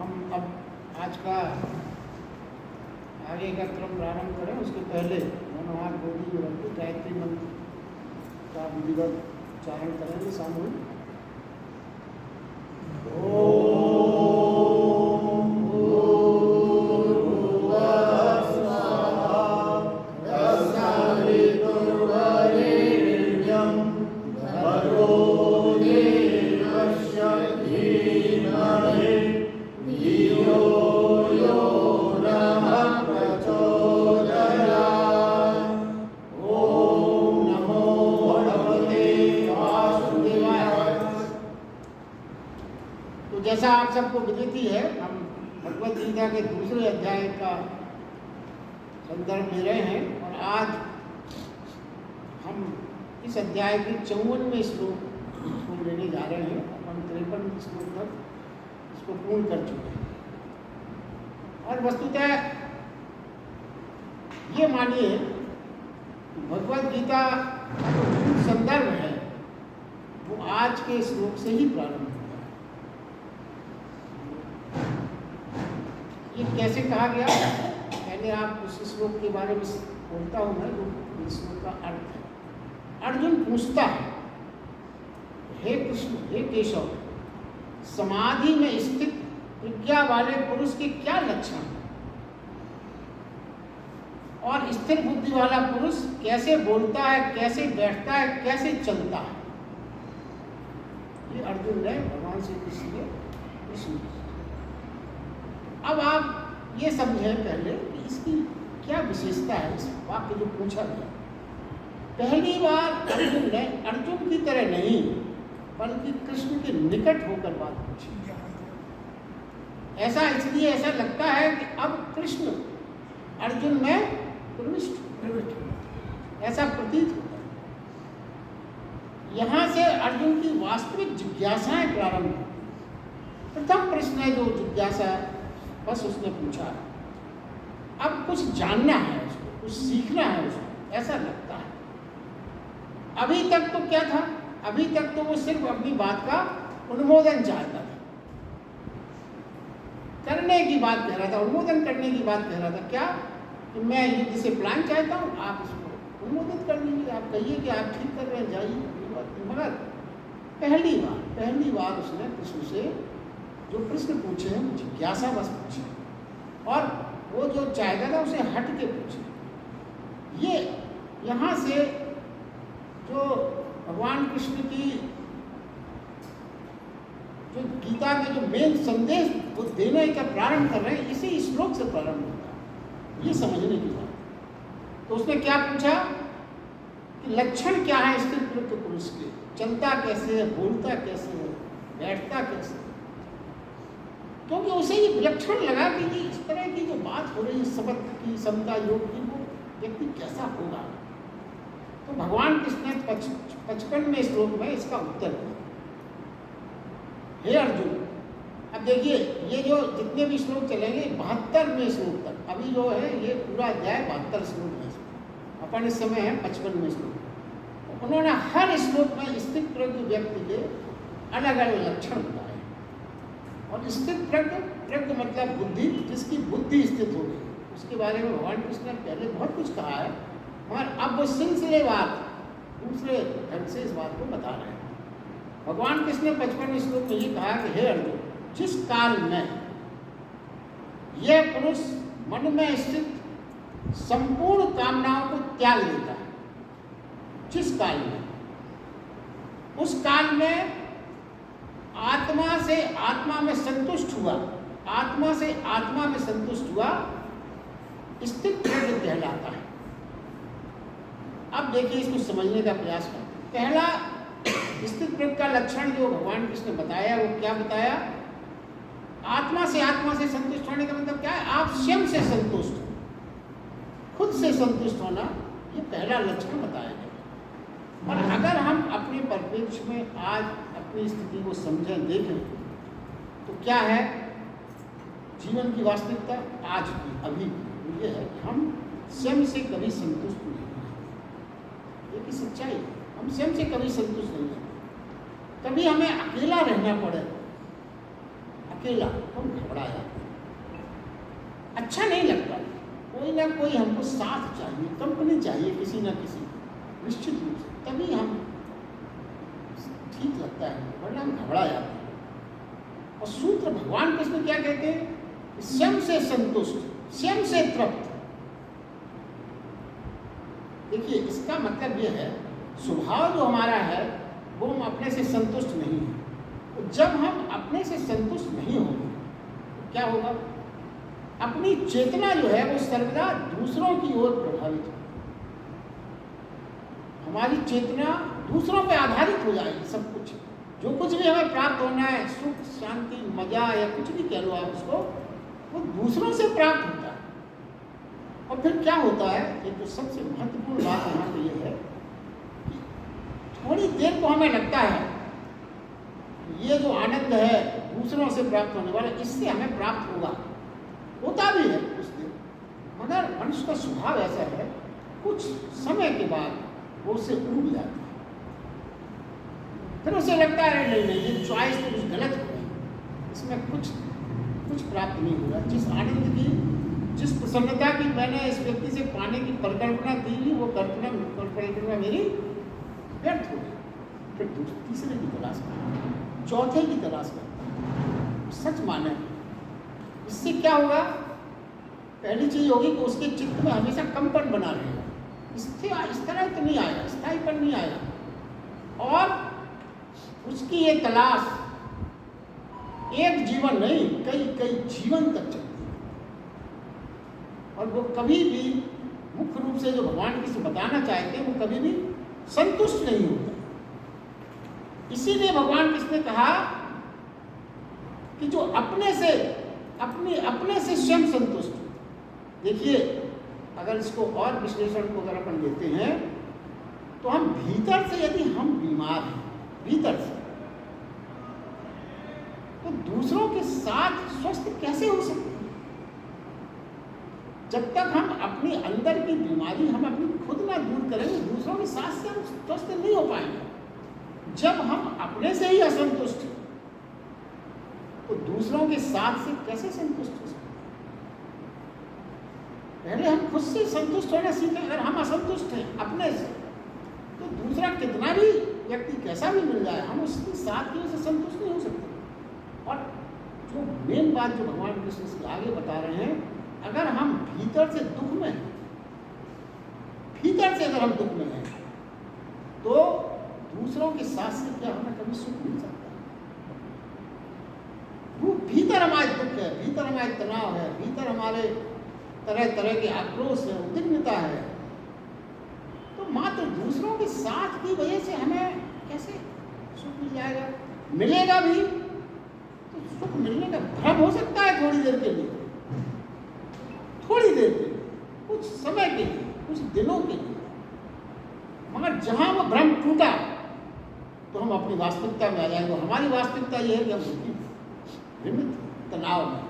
हम अब आज का आगे का क्रम प्रारंभ करें, उसके पहले दोनों हाथ गोदी में रख के गायत्री मंत्र का विधिवत उच्चारण करेंगे सामूहिक। जैसा आप सबको विदित ही है, हम भगवद गीता के दूसरे अध्याय का संदर्भ ले रहे हैं और आज हम इस अध्याय के 54वें श्लोक को लेने जा रहे हैं। हम 53 श्लोक तक इसको पूर्ण कर चुके हैं और वस्तुतः ये मानिए भगवद गीता का जो संदर्भ है वो आज के श्लोक से ही प्रारंभ। ये कैसे कहा गया, पहले आप उस श्लोक के बारे में बोलता हूँ मैं, जो श्लोक का अर्थ है। अर्जुन पूछता है, हे कृष्ण, हे केशव, समाधि में स्थित प्रज्ञा वाले पुरुष के क्या लक्षण हैं और स्थिर बुद्धि वाला पुरुष कैसे बोलता है, कैसे बैठता है, कैसे चलता है। ये अर्जुन ने भगवान श्री कृष्ण ने प्रश्न किया। अब आप ये समझें पहले कि इसकी क्या विशेषता है, इस वाक्य जो पूछा गया। पहली बार अर्जुन ने अर्जुन की तरह नहीं बल्कि कृष्ण के निकट होकर बात पूछी। ऐसा इसलिए ऐसा लगता है कि अब कृष्ण अर्जुन में प्रविष्ट, ऐसा प्रतीत होता है। यहाँ से अर्जुन की वास्तविक जिज्ञासाएं प्रारंभ हुई। प्रथम प्रश्न है जो जिज्ञासा, बस उसने पूछा, अब कुछ जानना है उसको, कुछ सीखना है उसको, ऐसा लगता है। अभी तक तो क्या था, अभी तक तो वो सिर्फ अपनी बात का अनुमोदन चाहता था, करने की बात कह रहा था, अनुमोदन करने की बात कह रहा था। क्या कि मैं ये जिसे प्लान चाहता हूँ आप इसको अनुमोदित कर लीजिए, आप कहिए कि आप ठीक कर रहे हैं, जाइए। मगर पहली बार उसने कृष्ण से जो प्रश्न पूछे हैं जिज्ञासा बस पूछे और वो जो चाहता था उसे हट के पूछे। ये यहाँ से जो भगवान कृष्ण की जो गीता के जो मेन संदेश वो देने का प्रारंभ कर रहे हैं, इसी श्लोक से प्रारंभ होता है, ये समझने की बात। तो उसने क्या पूछा कि लक्षण क्या है स्त्री पुरुष के, चलता कैसे है, बोलता कैसे है, बैठता कैसे है। क्योंकि उसे ये विलक्षण लगा कि इस तरह की जो बात हो रही है शब्द की, समता योग की, वो व्यक्ति कैसा होगा। तो भगवान कृष्ण ने 55वें श्लोक में इसका उत्तर दिया। हे अर्जुन, अब देखिए ये जो जितने भी श्लोक चलेंगे 72वें श्लोक तक, अभी जो है ये पूरा अध्याय 72 श्लोक है, अपन इस समय है 55वें श्लोक। उन्होंने हर श्लोक में स्थित प्रज्ञ व्यक्ति के अलग अलग लक्षण बताए और स्थित प्रज्ञ मतलब बुद्धि, जिसकी बुद्धि स्थित हो गई, उसके बारे में भगवान कृष्ण ने पहले बहुत कुछ कहा है, मगर अब वो सिलसिलेवार दूसरे ढंग से इस बात को बता रहे हैं। भगवान कृष्ण ने 55वें श्लोक में ये कहा कि हे अर्जुन, जिस काल में यह पुरुष मन में स्थित संपूर्ण कामनाओं को त्याग देता है, जिस काल में, उस काल में आत्मा से आत्मा में संतुष्ट हुआ, आत्मा से आत्मा में संतुष्ट हुआ, स्थित प्रज्ञ कहलाता है। अब देखिए इसको समझने का प्रयास करें। पहला स्थित प्रज्ञ का लक्षण जो भगवान कृष्ण ने बताया, वो क्या बताया, आत्मा से संतुष्ट होने का मतलब क्या है, आप स्वयं से संतुष्ट हो, खुद से संतुष्ट होना, ये पहला लक्षण बताया गया। और अगर हम अपने परिप्रेक्ष्य में आज अपनी स्थिति को समझें, देखें, तो क्या है जीवन की वास्तविकता आज की, अभी ये है कि हम स्वयं से कभी संतुष्ट नहीं हैं। ये की सच्चाई है, हम स्वयं से कभी संतुष्ट नहीं हैं। कभी हमें अकेला रहना पड़े, अकेला हम घबरा जाते हैं, अच्छा नहीं लगता। कोई ना कोई हमको साथ चाहिए, कंपनी चाहिए किसी ना किसी, निश्चित रूप से, तभी हम ठीक लगता है, वरना हम घबरा जाते हैं। और सूत्र भगवान कृष्ण क्या कहते हैं? स्वयं से संतुष्ट, स्वयं से तृप्त। देखिए, इसका मतलब यह है, स्वभाव जो हमारा है वो हम अपने से संतुष्ट नहीं है। तो जब हम अपने से संतुष्ट नहीं होंगे तो क्या होगा? अपनी चेतना जो है वो सर्वदा दूसरों की ओर प्रभावित हो, हमारी चेतना दूसरों पर आधारित हो जाएगी। सब कुछ, जो कुछ भी हमें प्राप्त होना है, सुख, शांति, मजा या कुछ भी कह लो आप उसको, वो दूसरों से प्राप्त होता है। और फिर क्या होता है, एक तो सबसे महत्वपूर्ण बात यहाँ पे ये है कि थोड़ी देर को हमें लगता है ये जो आनंद है दूसरों से प्राप्त होने वाला, इससे हमें प्राप्त होता भी है कुछ देर, मगर मनुष्य का स्वभाव ऐसा है, कुछ समय के बाद वो उससे उब जाता है। फिर उसे लगता है नहीं नहीं, ये चॉइस तो कुछ गलत हो गई, इसमें कुछ प्राप्त नहीं हो रहा। जिस आनंद की, जिस प्रसन्नता की मैंने इस व्यक्ति से पाने की परिकल्पना दी, वो परिकल्पना मेरी व्यर्थ हो गई। फिर तीसरे की तलाश करता, चौथे की तलाश करता। सच माने, इससे क्या होगा? पहली चीज होगी कि उसके चित्त में हमेशा कंपन बना रहेगा, इस तरह तो नहीं आएगा, स्थायीपन नहीं आएगा। और उसकी ये तलाश एक जीवन नहीं, कई जीवन तक चलती है। और वो कभी भी, मुख्य रूप से जो भगवान कृष्ण बताना चाहते हैं, वो कभी भी संतुष्ट नहीं होता। इसीलिए भगवान कृष्ण ने कहा कि जो अपने से स्वयं संतुष्ट हो। देखिए, अगर इसको और विश्लेषण को अगर अपन लेते हैं तो हम भीतर से, यदि हम बीमार हैं भीतर से, तो दूसरों के साथ स्वस्थ कैसे हो सकते हैं? जब तक हम अपनी अंदर की बीमारी हम अपनी खुद ना दूर करेंगे, दूसरों के साथ से हम स्वस्थ नहीं हो पाएंगे। जब हम अपने से ही असंतुष्ट हैं तो दूसरों के साथ से कैसे संतुष्ट हो सकते? पहले हम खुद से संतुष्ट होना सीखें। अगर हम असंतुष्ट हैं अपने से, तो दूसरा कितना भी व्यक्ति कैसा भी मिल जाए, हम उसके साथ ही उसे संतुष्ट नहीं हो सकते। और जो मेन बात जो भगवान कृष्ण इसके आगे बता रहे हैं, अगर हम भीतर से दुख में हैं, भीतर से अगर हम दुख में हैं, तो दूसरों के साथ से क्या हमें कभी सुख मिल सकता है? वो भीतर हमारे दुख है, भीतर हमारे तनाव है, भीतर हमारे तरह तरह के आक्रोश है, उद्विग्नता है, तो मात्र दूसरों के साथ की वजह से हमें कैसे सुख मिल जाएगा? मिलेगा भी तो सुख मिलने का भ्रम हो सकता है थोड़ी देर के लिए, थोड़ी देर के लिए, कुछ समय के लिए, कुछ दिनों के लिए। मगर जहां वो भ्रम टूटा तो हम अपनी वास्तविकता में आ जाएंगे। हमारी वास्तविकता यह है कि हम दुखी, विमित, तनाव में।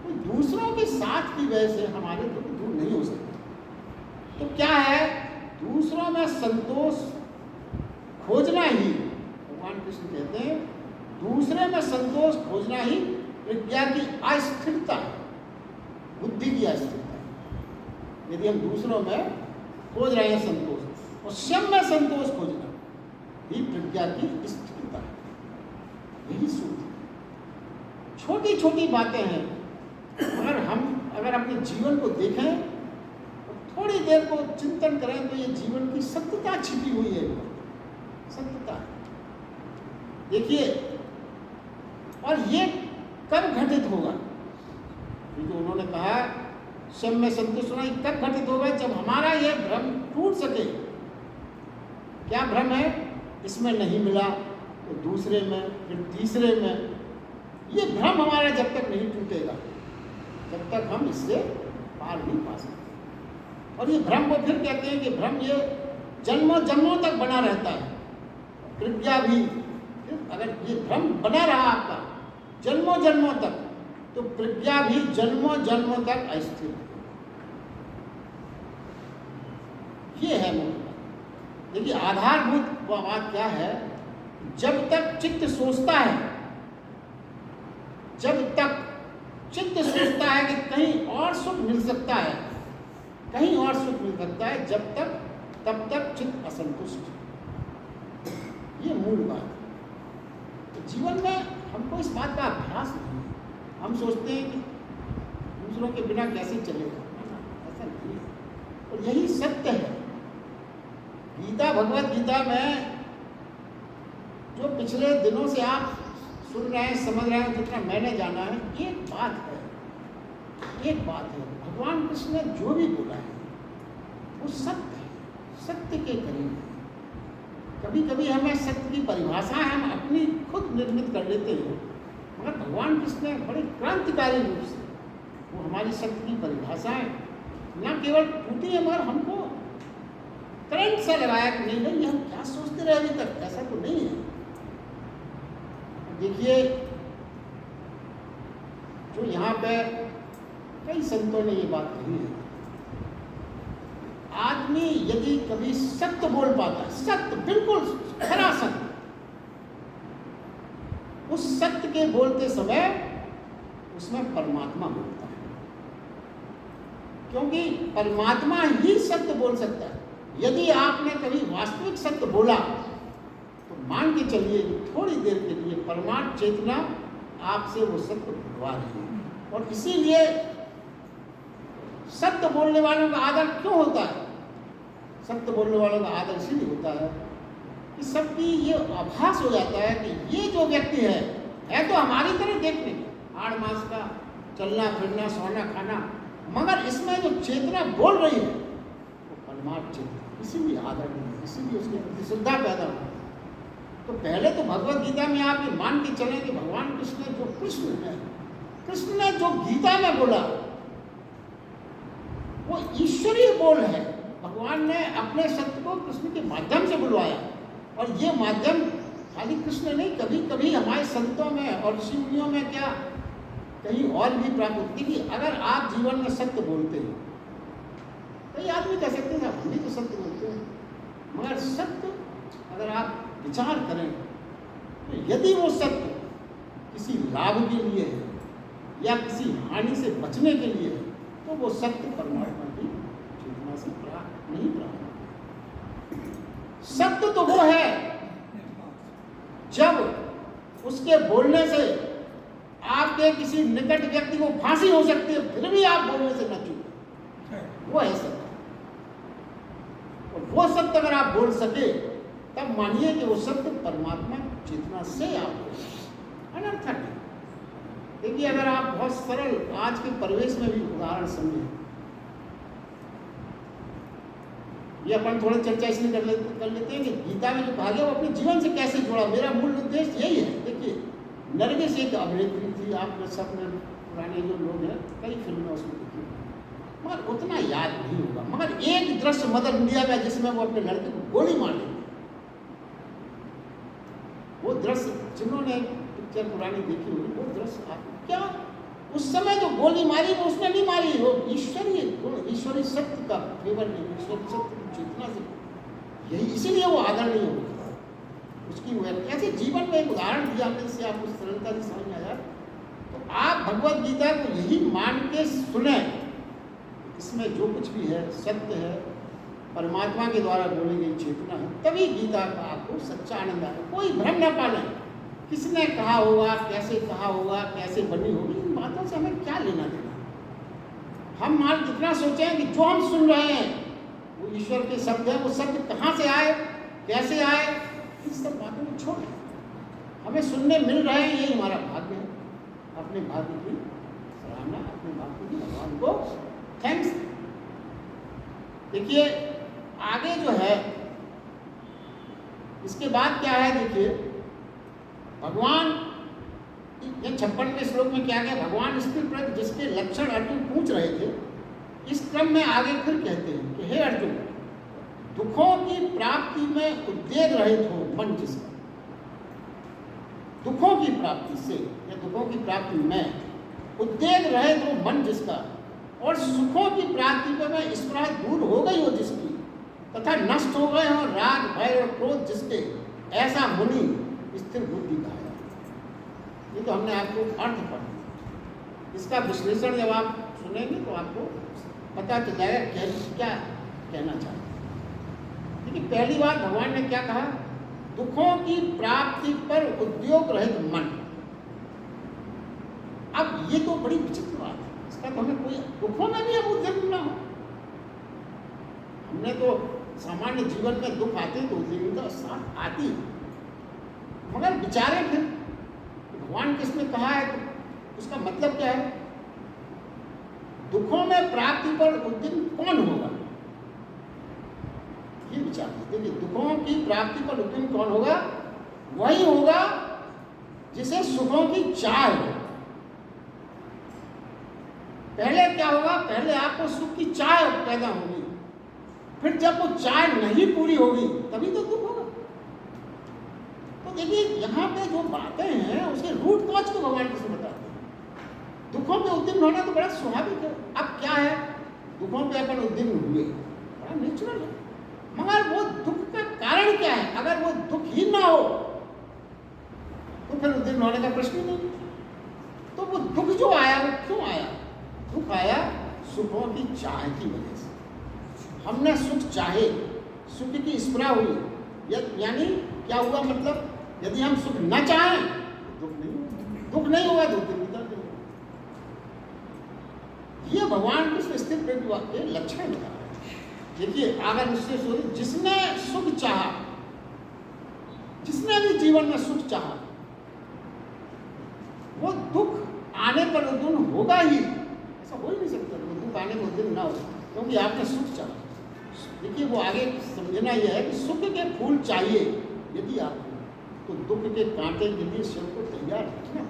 तो दूसरों के साथ की वजह से हमारे दुख दूर नहीं हो सकते। तो क्या है? दूसरों में संतोष खोजना ही, भगवान कृष्ण कहते हैं, दूसरे में संतोष खोजना ही प्रज्ञा की अस्थिरता है, बुद्धि की अस्थिरता है। यदि हम दूसरों में खोज रहे हैं संतोष, और स्वयं में संतोष खोजना ही प्रज्ञा की स्थिरता है। यही सूत्र, छोटी छोटी बातें हैं, अगर अपने जीवन को देखें, थोड़ी देर को चिंतन करें, तो ये जीवन की सत्यता छिपी हुई है, सत्यता। देखिए, और ये कब घटित होगा? क्योंकि उन्होंने कहा स्वयं में संतुष्ट होना कब घटित होगा? जब हमारा यह भ्रम टूट सके। क्या भ्रम है? इसमें नहीं मिला तो दूसरे में, फिर तीसरे में। ये भ्रम हमारा जब तक नहीं टूटेगा, जब तक हम इससे पार नहीं पा सकते। और ये भ्रम को फिर कहते हैं कि भ्रम ये जन्मों जन्मों तक बना रहता है। प्रज्ञा भी, अगर ये भ्रम बना रहा आपका जन्मों जन्मों तक, तो प्रज्ञा भी जन्मों जन्मों तक अस्थिर है। ये है मुख्य बात। देखिए, आधारभूत बात क्या है? जब तक चित्त सोचता है जब तक चित्त सोचता है कि कहीं और सुख मिल सकता है, कहीं और सुख मिल सकता है, तब तक चित्त असंतुष्ट। ये मूल बात है। तो जीवन में हमको इस बात का अभ्यास नहीं है। हम सोचते हैं कि दूसरों के बिना कैसे चलेगा, ऐसा नहीं है। और यही सत्य है। गीता, भगवत गीता में जो पिछले दिनों से आप सुन रहे हैं, समझ रहे हैं, जितना मैंने जाना है, एक बात है, भगवान कृष्ण ने जो भी बोला है वो सत्य है, सत्य के करीब है। कभी कभी हमें सत्य की परिभाषाएं हम अपनी खुद निर्मित कर लेते हैं, मगर भगवान कृष्ण ने बड़े क्रांतिकारी रूप से वो हमारी सत्य की परिभाषाएं न केवल टूटी है, मगर हमको करंट सा लगाया कि नहीं नहीं, हम क्या सोचते रहे अभी तक, ऐसा तो नहीं है। देखिए, जो यहाँ पे कई संतों ने ये बात कही है, आदमी यदि कभी सत्य बोल पाता है, सत्य, बिल्कुल खरा सत्य, उस सत्य के बोलते समय उसमें परमात्मा बोलता है, क्योंकि परमात्मा ही सत्य बोल सकता है। यदि आपने कभी वास्तविक सत्य बोला तो मान के चलिए थोड़ी देर के लिए परमात्मा चेतना आपसे वो सत्य भुलवा रही है। और इसीलिए सत्य बोलने वालों का आदर क्यों होता है? सत्य बोलने वालों का आदर इसलिए होता है कि सबकी ये आभास हो जाता है कि ये जो व्यक्ति है तो हमारी तरह देखने का, आड़ मास का चलना फिरना, सोना खाना, मगर इसमें जो चेतना बोल रही है वो परमात्मा चेतना, इसीलिए आदर नहीं, इसीलिए उसके प्रति श्रद्धा पैदा हो। तो पहले तो भगवत गीता में आप ये मान के चलें कि भगवान कृष्ण ने जो कृष्ण ने जो गीता में बोला वो ईश्वरीय बोल है। भगवान ने अपने सत्य को कृष्ण के माध्यम से बुलवाया, और ये माध्यम खाली कृष्ण नहीं, कभी कभी हमारे संतों में और ऋषि मुनियों में क्या कहीं और भी प्राप्त होती कि अगर आप जीवन में सत्य बोलते हैं, कई आदमी कह सकते हैं हम भी तो सत्य बोलते हैं, मगर सत्य अगर आप विचार करें तो यदि वो सत्य किसी लाभ के लिए है या किसी हानि से बचने के लिए है, तो वो सत्य परमात्मा की चेतना से प्राप्त नहीं प्राप्त। सत्य तो वो है जब उसके बोलने से आपके किसी निकट व्यक्ति को फांसी हो सकती है, फिर भी आप बोलने से न चूकें, वो है सत्य। और वो सत्य अगर आप बोल सके तब मानिए कि वो सत्य परमात्मा चेतना से आप बोल, अनर्थक है। देखिए, अगर आप बहुत सरल आज के परिवेश में भी उदाहरण समझें, ये अपन थोड़ा चर्चा इसलिए कर लेते हैं कि गीता में जो कहा गया वो अपने जीवन से कैसे जुड़ा। मेरा मूल उद्देश्य यही है। देखिए, नरगिस एक अभिनेत्री थी, आप सब में पुराने जो लोग हैं कई फिल्में उसमें देखी, मगर उतना याद नहीं होगा, मगर एक दृश्य मदर इंडिया में जिसमें वो अपने लड़के को गोली मार देती, वो दृश्य जिन्होंने पिक्चर पुरानी देखी होगी, वो दृश्य आप क्या उस समय जो गोली मारी वो उसने नहीं मारी, वो ईश्वरीय गुण, ईश्वरीय सत्य का फेवर नहीं, ईश्वरीय सत्य की चेतना से, यही इसीलिए वो आदर नहीं होगा उसकी। वो ऐसे जीवन में एक उदाहरण दिया आपने, इससे आपको सरलता से समझ में आया। तो आप भगवत गीता को यही मान के सुने, इसमें जो कुछ भी है सत्य है, परमात्मा के द्वारा बोली गई चेतना है, तभी गीता का आपको सच्चा आनंद आए। कोई भ्रम न पालें, किसने कहा होगा, कैसे कहा होगा, कैसे बनी होगी, इन बातों से हमें क्या लेना देना। हम मान इतना सोचें कि जो हम सुन रहे हैं वो ईश्वर के शब्द है, वो शब्द कहाँ से आए, कैसे आए, इन सब बातों को छोड़ हमें सुनने मिल रहे हैं, यही हमारा भाग्य है। अपने भाग्य की सराहना, अपने भाग्य की भगवान को थैंक्स। देखिए आगे जो है इसके बाद क्या है, देखिए भगवान ये 56वें श्लोक में क्या गया, भगवान स्त्री प्रति जिसके लक्षण अर्जुन पूछ रहे थे, इस क्रम में आगे फिर कहते हैं कि हे अर्जुन, दुखों की प्राप्ति में उद्वेग रहित हो मन जिसका, दुखों की प्राप्ति से या दुखों की प्राप्ति में उद्वेग रहित हो मन जिसका, और सुखों की प्राप्ति में स्पृहा दूर हो गई हो जिसकी, तथा नष्ट हो गए हो राग भय और क्रोध जिसके, ऐसा मुनि स्थिर बुद्धि कहा। ये तो हमने आपको अर्थ पढ़ दिया। इसका विश्लेषण जब आप सुनेंगे तो आपको पता चल जाएगा क्या कहना चाहते हैं। देखिए, पहली बात भगवान ने क्या कहा, दुखों की प्राप्ति पर उद्योग रहित मन। अब ये तो बड़ी विचित्र बात है, इसका तो हमें कोई दुखों में भी अब उद्योग ना हो। हमने तो सामान्य जीवन में दुख आते तो उद्विग्नता साथ आती है, मगर विचारे फिर भगवान किसने कहा है तो उसका मतलब क्या है। दुखों में प्राप्ति पर उद्विग्न कौन होगा, ये विचार देखिए। दुखों की प्राप्ति पर उद्विग्न कौन होगा, वही होगा जिसे सुखों की चाह हो। पहले क्या होगा, पहले आपको सुख की चाह पैदा होगी, फिर जब वो चाह नहीं पूरी होगी तभी तो दुख होगा। तो देखिए, यहाँ पे जो बातें हैं उसके रूट कॉज को भगवान किसने बताते हैं। दुखों पे उद्विग्न होना तो बड़ा स्वाभाविक है। अब क्या है, दुखों पे अपन उद्विग्न हुए, बड़ा नेचुरल है, मगर वो दुख का कारण क्या है। अगर वो दुख ही ना हो तो फिर उद्विग्न होने का प्रश्न ही नहीं। तो वो दुख जो आया वो क्यों आया, दुख आया सुखों की चाह की वजह से। हमने सुख चाहे, सुख की स्पृहा हुई, यानी क्या हुआ, मतलब यदि हम सुख न चाहें तो दुख नहीं होगा, तो उद्विग्नता नहीं होगा। ये भगवान कृष्ण स्थिर प्रज्ञ के लक्षण बता रहे हैं। देखिए, अगर उससे सोचिए, जिसने सुख चाहा, जिसने भी जीवन में सुख चाहा, वो दुख आने पर उद्विग्न होगा ही। ऐसा हो ही नहीं सकता दुख आने पर उद्विग्न ना हो, क्योंकि आपने सुख चाहा। देखिए, वो आगे समझना यह है कि सुख के फूल चाहिए यदि आपको, तो दुख के कांटे के लिए सिर को तैयार रखना।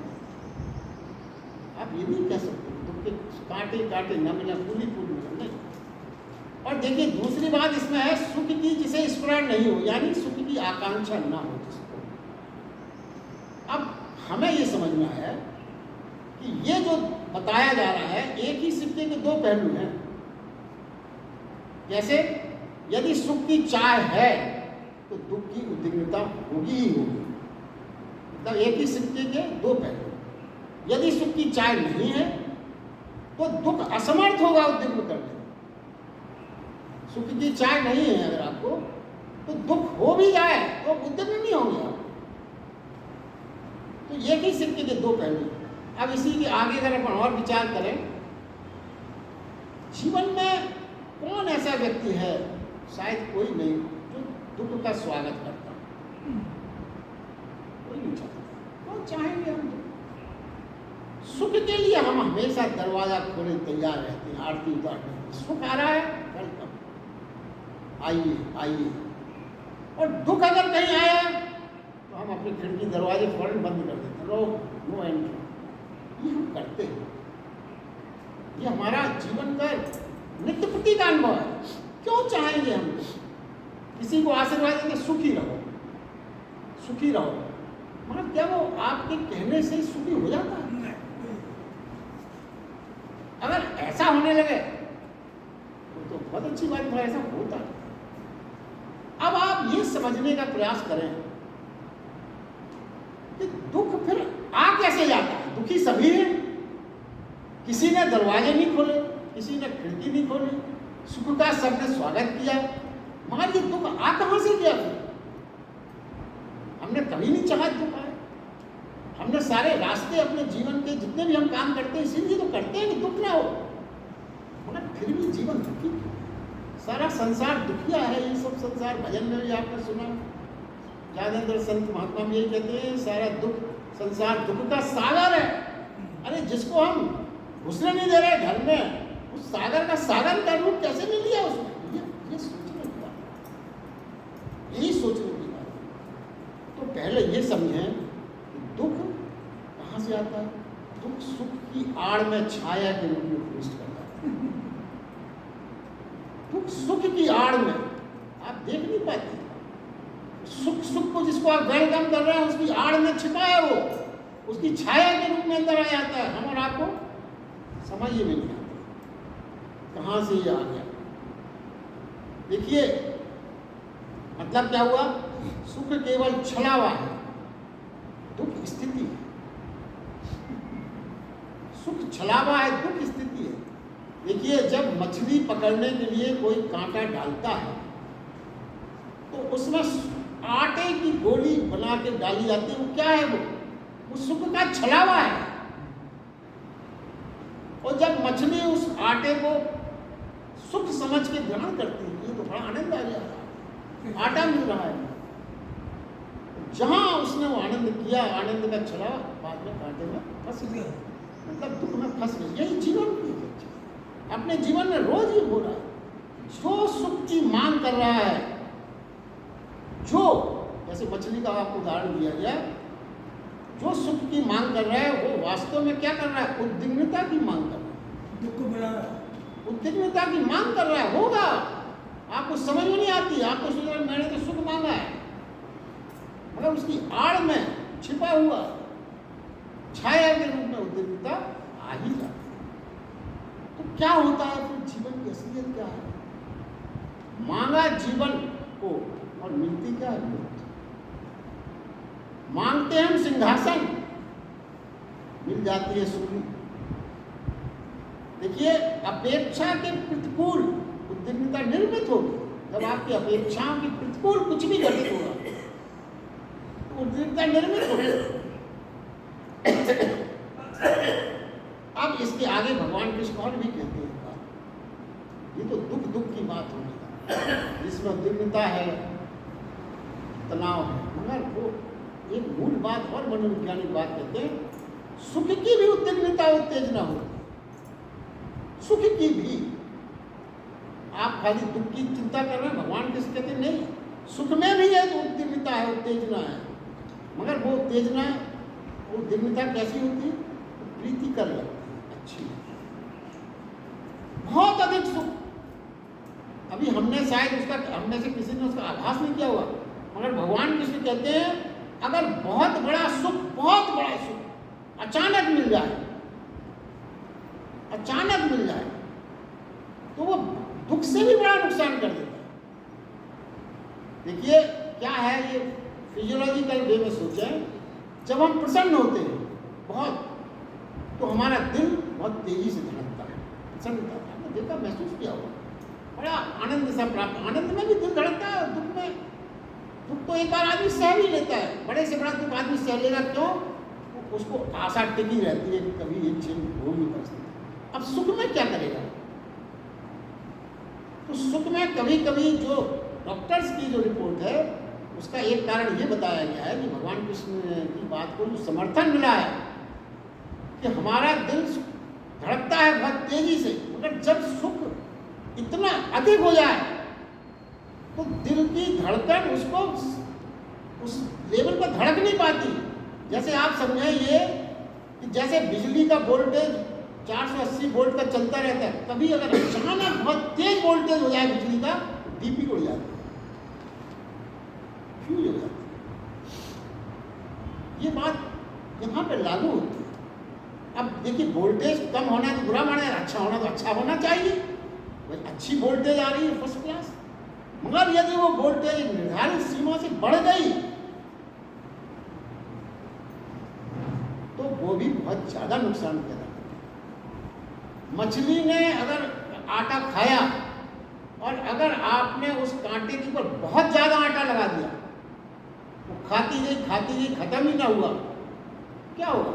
आप ये नहीं कह सकते दुख के कांटे कांटे न मिला फूली फूल मिला, नहीं। और देखिए, दूसरी बात इसमें है, सुख की जिसे स्मरण नहीं हो, यानी सुख की आकांक्षा ना हो जिसको। अब हमें ये समझना है कि ये जो बताया जा रहा है, एक ही सिक्के के दो पहलू हैं। जैसे यदि सुख की चाह है तो दुख की उद्विग्नता होगी ही होगी, मतलब एक ही सिक्के के दो पहलू। यदि सुख की चाह नहीं है तो दुख असमर्थ होगा उद्विग्न करने। सुख की चाह नहीं है अगर आपको, तो दुख हो भी जाए तो उद्विग्न नहीं होंगे आप। तो एक ही सिक्के के दो पहलू। अब इसी के आगे अगर अपन और विचार करें, जीवन में कौन ऐसा व्यक्ति है, शायद कोई नहीं, जो दुख का स्वागत करता, कोई नहीं चाहता। कौन चाहेंगे हम सुख के लिए? हम हमेशा दरवाजा खोले तैयार रहते हैं, आरती उतारने। सुख आ रहा है, वेलकम, आइए आइए। और दुख अगर कहीं आया तो हम अपनी खिड़की दरवाजे फौरन बंद कर देते हैं, नो एंट्री। ये हम करते हैं, ये हमारा जीवन का नित्य प्रति का अनुभव है। क्यों चाहेंगे हम किसी को आशीर्वाद देंगे, सुखी रहो सुखी रहो, मगर क्या वो आपके कहने से सुखी हो जाता है? अगर ऐसा होने लगे तो बहुत अच्छी बात है, ऐसा होता है। अब आप ये समझने का प्रयास करें कि दुख फिर आ कैसे जाता है। दुखी सभी हैं, किसी ने दरवाजे नहीं खोले, किसी ने खिड़की नहीं खोली, सुख का सबने स्वागत किया, मगर ये दुख आ कहां से गया? फिर हमने कभी नहीं चाहा दुख आए। हमने सारे रास्ते अपने जीवन के जितने भी हम काम करते हैं इसीलिए तो करते हैं कि दुख ना हो, मगर फिर भी जीवन दुखी। सारा संसार दुखिया है, ये सब संसार। भजन में भी आपने सुना, ज्यादातर संत महात्मा भी यही कहते हैं, सारा दुख संसार दुख का सागर है। अरे जिसको हम घुसने नहीं दे रहे घर में, उस सागर का सागर का रूप कैसे नहीं लिया उसने? ये सोचने की बात है, यही सोचने की बात है। तो पहले ये समझें कि दुख कहाँ से आता है। दुख सुख की आड़ में छाया के रूप में प्रविष्ट करता है। दुख सुख की आड़ में आप देख नहीं पाते। सुख को जिसको आप वेलकम कर रहे हैं उसकी आड़ में छिपा है, वो उसकी छाया के रूप में अंदर आ जाता है। हम और आपको समझ ही नहीं आता कहाँ से ये आ गया। देखिए, मतलब क्या हुआ? सुख केवल छलावा है, दुख स्थिति है। सुख छलावा है, दुख स्थिति है। देखिए, जब मछली पकड़ने के लिए कोई कांटा डालता है तो उसमें आटे की गोली बना के डाली जाती है। वो क्या है? वो सुख का छलावा है। और जब मछली उस आटे को सुख समझ के ग्रहण करती है, ये तो बड़ा आनंद आ गया, आटा मिल रहा है। जहां उसने वो आनंद किया, आनंद का छलावा बाद में कांटे में फंस गया, मतलब दुख में फंस गया। यही जीवन की है। अपने जीवन में रोज ही हो रहा है। जो सुख की मांग कर रहा है, जो जैसे मछली का आपको उदाहरण दिया गया, जो सुख की मांग कर रहा है वो वास्तव में क्या कर रहा है? उद्विग्नता की मांग कर रहा है, दुख को बढ़ा रहा है, उद्विग्नता की मांग कर रहा है। होगा, आपको समझ में नहीं आती, आपको सोच रहे मैंने तो सुख मांगा है, मगर उसकी आड़ में छिपा हुआ छाया के रूप में उद्विग्नता आ ही जाती है। तो क्या होता है फिर? जीवन की असलियत क्या है? मांगा जीवन को और मिलती क्या है? मौत। मांगते हैं हम सिंहासन, मिल जाती है सुख। देखिए, अपेक्षा के प्रतिकूल उद्विग्नता निर्मित होगी। जब आपकी अपेक्षाओं की प्रतिकूल कुछ भी घटित होगा तो उद्विग्नता निर्मित होगी। अब इसके आगे भगवान कृष्ण और भी कहते हैं बात। ये तो दुख दुख की बात होगी, जिसमें उद्विग्नता है, तनाव है, मगर वो एक मूल बात और मनोवैज्ञानिक बात कहते हैं, सुख की भी उद्विग्नता उत्तेजना होती है। सुख की भी। आप खाली दुख की चिंता कर रहे हैं, भगवान किस कहते हैं नहीं, सुख में भी है तो उद्विग्नता है, उत्तेजना है। मगर वो उत्तेजना, वो उद्विग्नता कैसी होती है? प्रीति कर लगती है, अच्छी, बहुत अधिक सुख। अभी हमने शायद उसका, हमने से किसी ने उसका आभास नहीं किया हुआ, मगर भगवान कृष्ण कहते हैं अगर बहुत बड़ा सुख, बहुत बड़ा सुख अचानक मिल जाए, अचानक मिल जाए, तो वो दुख से भी बड़ा नुकसान कर देता है। देखिए क्या है, ये फिजियोलॉजिकल वे में सोचें, जब हम प्रसन्न होते हैं बहुत, तो हमारा दिल बहुत तेजी से धड़कता है, प्रसन्नता। आपने देखा, महसूस किया होगा, बड़ा आनंद सा प्राप्त, आनंद में भी दिल धड़कता है। दुख में, दुख तो एक बार आदमी सह भी लेता है, बड़े से बड़ा दुख आदमी सह लेगा, क्यों? उसको आशा टिकी रहती है कि कभी ये चीज होगी परिस्थिति। अब सुख में क्या करेगा? तो सुख में कभी कभी जो डॉक्टर्स की जो रिपोर्ट है, उसका एक कारण ये बताया गया है कि भगवान कृष्ण की बात को जो समर्थन मिला है कि हमारा दिल धड़कता है बहुत तेजी से, मगर जब सुख इतना अधिक हो जाए तो दिल की धड़कन उसको उस लेवल पर धड़क नहीं पाती। जैसे आप समझें ये कि जैसे बिजली का वोल्टेज 480 वोल्ट का चलता रहता है, कभी अगर अचानक बहुत तेज वोल्टेज हो जाए बिजली का, डीपी उड़ जाती है, फ्यूज हो जाती है। ये बात यहाँ पे लागू होती है। अब देखिए, वोल्टेज कम होना है तो बुरा माना है, अच्छा होना तो अच्छा होना चाहिए। भाई अच्छी वोल्टेज आ रही है फर्स्ट क्लास, मगर यदि वो वोल्टेज निर्धारित सीमा से बढ़ गई तो वो भी बहुत ज्यादा नुकसान पैदा करती है। मछली ने अगर आटा खाया और अगर आपने उस कांटे के ऊपर बहुत ज्यादा आटा लगा दिया, वो खाती गई, खत्म ही ना हुआ, क्या होगा?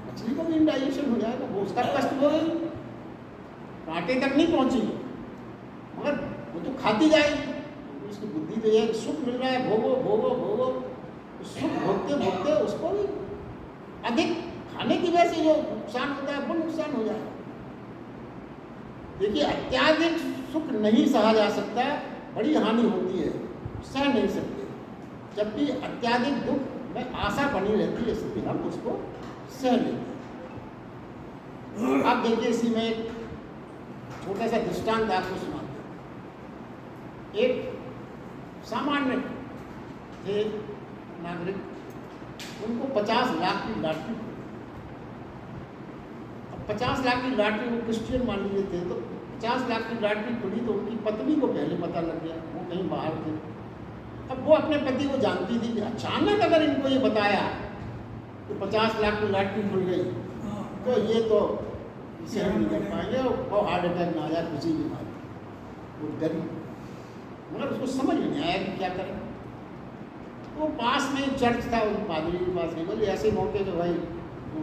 मछली को भी इंडाइजेशन हो जाएगा, वो उसका कष्ट हो गई, कांटे तक नहीं पहुंची, मगर वो तो खाती जाएगी। उसकी बुद्धि तो ये सुख मिल रहा है, भोगो भोगो भोगो, सुख भोगते भोगते उसको भी अधिक खाने की वजह से जो नुकसान होता है वो नुकसान हो जाएगा। देखिए, अत्याधिक सुख नहीं सहा जा सकता, बड़ी हानि होती है, सह नहीं सकते। जबकि अत्याधिक दुख में आशा बनी रहती है, इसलिए हम उसको सह लेते हैं। आप देखिए, इसी में एक छोटा सा दृष्टांत आपको सुनाते हैं। एक सामान्य थे नागरिक, उनको 50 लाख की लॉटरी, अब 50 लाख की लॉटरी, वो क्रिश्चियन मान लीजिए थे, तो 50 लाख की लॉटरी खुली तो उनकी पत्नी को पहले पता लग गया, वो कहीं बाहर थे। अब वो अपने पति को जानती थी कि अचानक अगर इनको ये बताया तो 50 लाख की लॉटरी खुल गई, तो ये तो इसे हम नहीं कर पाएंगे और हार्ट अटैक ना आ जाए किसी की बात, वो डरी, मगर उसको समझ में नहीं आया कि क्या करें। तो पास में चर्च था, उस पादरी के पास नहीं, बोले ऐसे मौके तो भाई वो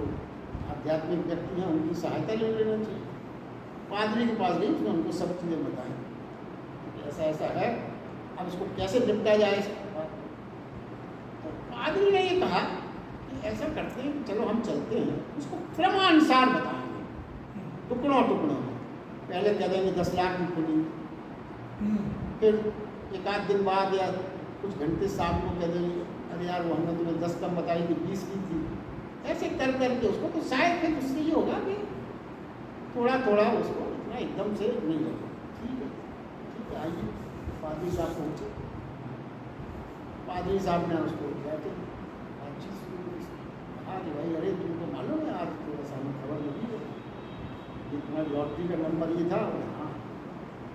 आध्यात्मिक व्यक्ति हैं उनकी सहायता ले लेना चाहिए। पादरी के पास गई, उसने उनको सब चीज़ें बताई, ऐसा ऐसा है, अब इसको कैसे निपटा जाए। तो पादरी ने ये कहा कि ऐसा करते हैं, चलो हम चलते हैं, उसको क्रमानुसार बताएंगे, टुकड़ों टुकड़ों में। पहले कह देंगे 10 लाख की खुली, फिर एक आध दिन बाद या कुछ घंटे शाम को कह देंगे अरे यार वो हमने तुम्हें 10 कम बताई थी, 20 की थी। ऐसे कर करके उसको, तो शायद फिर उससे ये होगा कि थोड़ा थोड़ा उसको इतना एकदम से नहीं लगे। ठीक है आइए। पादरी साहब पहुँचे, पादरी साहब ने उसको बैठे बातचीत शुरू की। कहा कि भाई अरे तुमको मालूम है आज थोड़ा सा हमें खबर मिली है कि तुम्हारी लॉटरी का नंबर ये था। हाँ,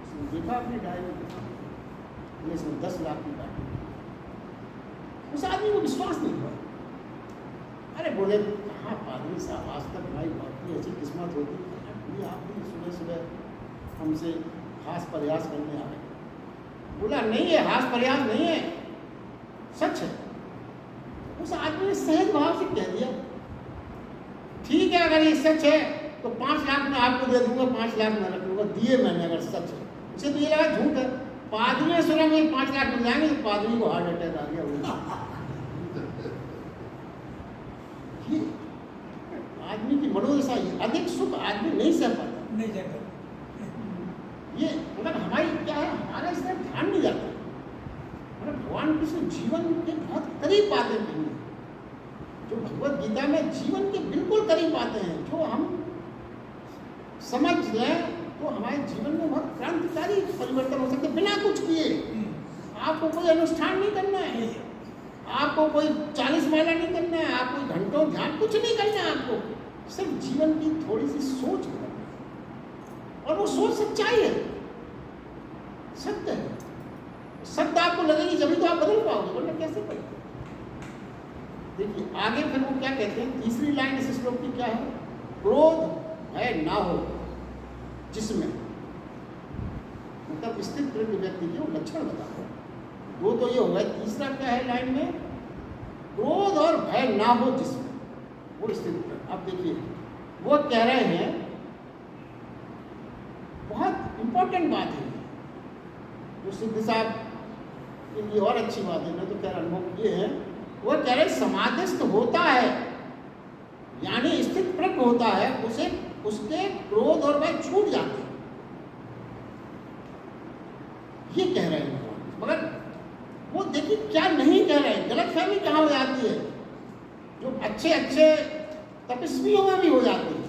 उसने देखा अपनी डायरी में, इसमें 10 लाख की पार्टी। उस आदमी को विश्वास नहीं हुआ। अरे बोले हाँ पादरी साहब, आज तक हमारी लॉटरी ऐसी किस्मत होती है, आप भी सुबह सुबह हमसे खास प्रयास करने आ रहे। बोला नहीं है, खास प्रयास नहीं है, सच है। उस आदमी ने सहज भाव से कह दिया ठीक है, अगर ये सच है तो 5 लाख मैं आपको दे दूंगा, 5 लाख मैं रख लूंगा। दिए मैंने अगर सच है। उसे तो ये लगा झूठ है। पादरी ने सुना मुझे 5 लाख मिल जाएंगे, तो पादरी को हार्ट अटैक आ गया। ये आदमी की मनोदशा, अधिक सुख आदमी नहीं सह पाता, नहीं जाता। ये मगर हमारी क्या है, हमारा इस तरह ध्यान नहीं जाता। मतलब भगवान कृष्ण जीवन के बहुत करीब बातें कही हैं, जो भगवत गीता में जीवन के बिल्कुल करीब बातें हैं, जो हम समझ लें तो हमारे जीवन में बहुत क्रांतिकारी परिवर्तन हो सकते बिना कुछ किए। आपको कोई अनुष्ठान नहीं करना है, आपको कोई 40 माला नहीं करना है, आपको घंटों ध्यान कुछ नहीं करना है, आपको सिर्फ जीवन की थोड़ी सी सोच बदलनी है। और वो सोच सच्चाई है, सत्य है। सत्य आपको लगेगी जब तो आप बदल पाओगे, वरना कैसे पड़ेगा। देखिए आगे फिर वो क्या कहते हैं, तीसरी लाइन इस श्लोक की क्या है, क्रोध भय ना हो जिसमें, मतलब स्थित प्रज्ञ व्यक्ति के वो लक्षण बताओ। वो तो ये होगा। तीसरा क्या है लाइन में, क्रोध और भय ना हो जिसमें, वो स्थित प्रज्ञ। अब देखिए वो कह रहे हैं, बहुत इंपॉर्टेंट बात है जो सिद्ध साहब के लिए और अच्छी बात है, मैं तो कह रहा अनुभव ये है। वो कह रहे समाधिस्थ होता है, यानी स्थित प्रज्ञ होता है, उसे उसके क्रोध और भय छूट जाते हैं, ये कह रहे हैं। मगर वो देखिए क्या नहीं कह रहे हैं, गलतफहमी कहाँ हो जाती है, जो अच्छे अच्छे तपस्वियों में भी हो जाती है।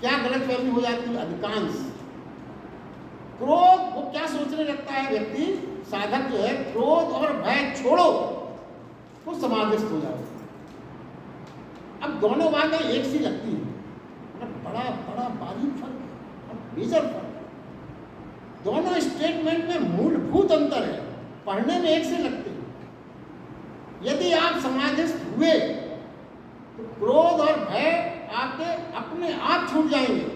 क्या गलतफहमी हो जाती है, अधिकांश क्रोध, वो क्या सोचने लगता है व्यक्ति, साधक जो है, क्रोध और भय छोड़ो तो समाधिस्थ हो जाओ। अब दोनों बातें एक सी लगती हैं, बड़ा बड़ा बारीक फर्क है और मेजर फर्क है। दोनों स्टेटमेंट में मूलभूत अंतर है, पढ़ने में एक से लगते हैं। यदि आप समाधिस्थ हुए तो क्रोध और भय आपके अपने आप छूट जाएंगे,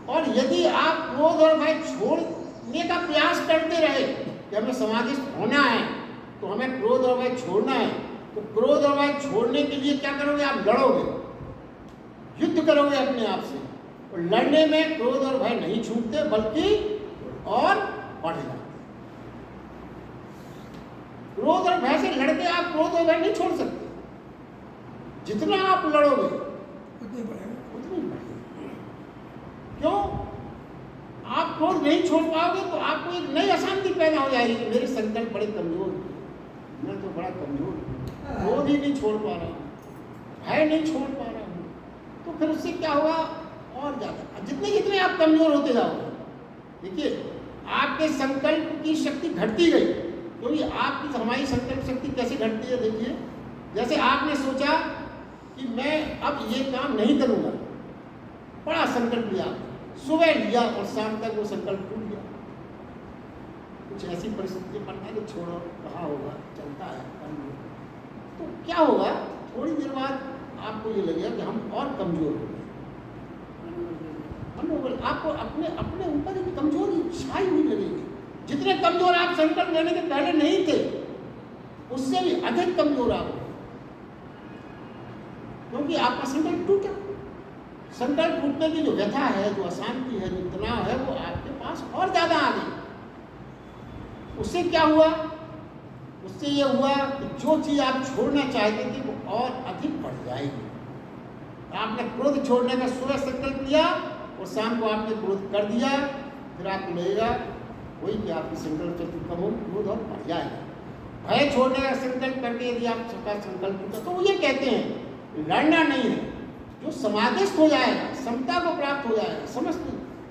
और यदि आप क्रोध और भय छोड़ने का प्रयास करते रहे कि हमें समाधिस्थ होना है तो हमें क्रोध और भय छोड़ना है, तो क्रोध और भय छोड़ने के लिए क्या करोगे, आप लड़ोगे, युद्ध करोगे अपने आप से। और लड़ने में क्रोध और भय नहीं छूटते बल्कि और बढ़ जाते। क्रोध और भय से लड़के आप क्रोध और भय नहीं छोड़ सकते, जितना आप लड़ोगे उतनी बढ़ेगा। क्यों, आप क्रोध नहीं छोड़ पाओगे तो आपको एक नई अशांति पैदा हो जाएगी। मेरे संकल्प बड़े कमजोर हैं, मैं तो बड़ा कमजोर हूँ, क्रोध ही नहीं छोड़ पा रहा हूँ, भय नहीं छोड़ पा रहा हूँ। तो फिर उससे क्या होगा, और ज़्यादा जितने जितने आप कमजोर होते जाओगे। देखिए आपके संकल्प की शक्ति घटती गई, क्योंकि आपकी हमारी संकल्प शक्ति कैसे घटती है। देखिए जैसे आपने सोचा कि मैं अब ये काम नहीं करूँगा, बड़ा संकल्प लिया, सुबह लिया और शाम तक वो संकल्प टूट गया। कुछ ऐसी परिस्थिति बनना कि छोड़ो, कहाँ होगा, चलता है। तो क्या होगा, थोड़ी देर बाद आपको ये लगेगा कि हम और कमजोर हो गए। मनोबल आपको अपने अपने ऊपर एक कमजोरी छाई हुई लगेगी। जितने कमजोर आप संकल्प लेने के पहले नहीं थे, उससे भी अधिक कमजोर आप हो, क्योंकि आपका संकल्प टूटा। संकल्प टूटने की जो व्यथा है, जो अशांति है, जो तनाव है, वो आपके पास और ज्यादा आ गई। उससे क्या हुआ? उससे ये हुआ कि जो चीज आप छोड़ना चाहते थे वो और अधिक बढ़ जाएगी। आपने क्रोध छोड़ने का सुबह संकल्प लिया और शाम को आपने क्रोध कर दिया, फिर आपको लगेगा वही कि आपकी संकल्प शक्ति कम होगी, क्रोध और बढ़ जाएगा। भय छोड़ने का संकल्प करके यदि आप सबका संकल्प होता, तो वो ये कहते हैं लड़ना नहीं है, जो समाधिस्थ हो जाएगा, समता को प्राप्त हो जाएगा, समस्त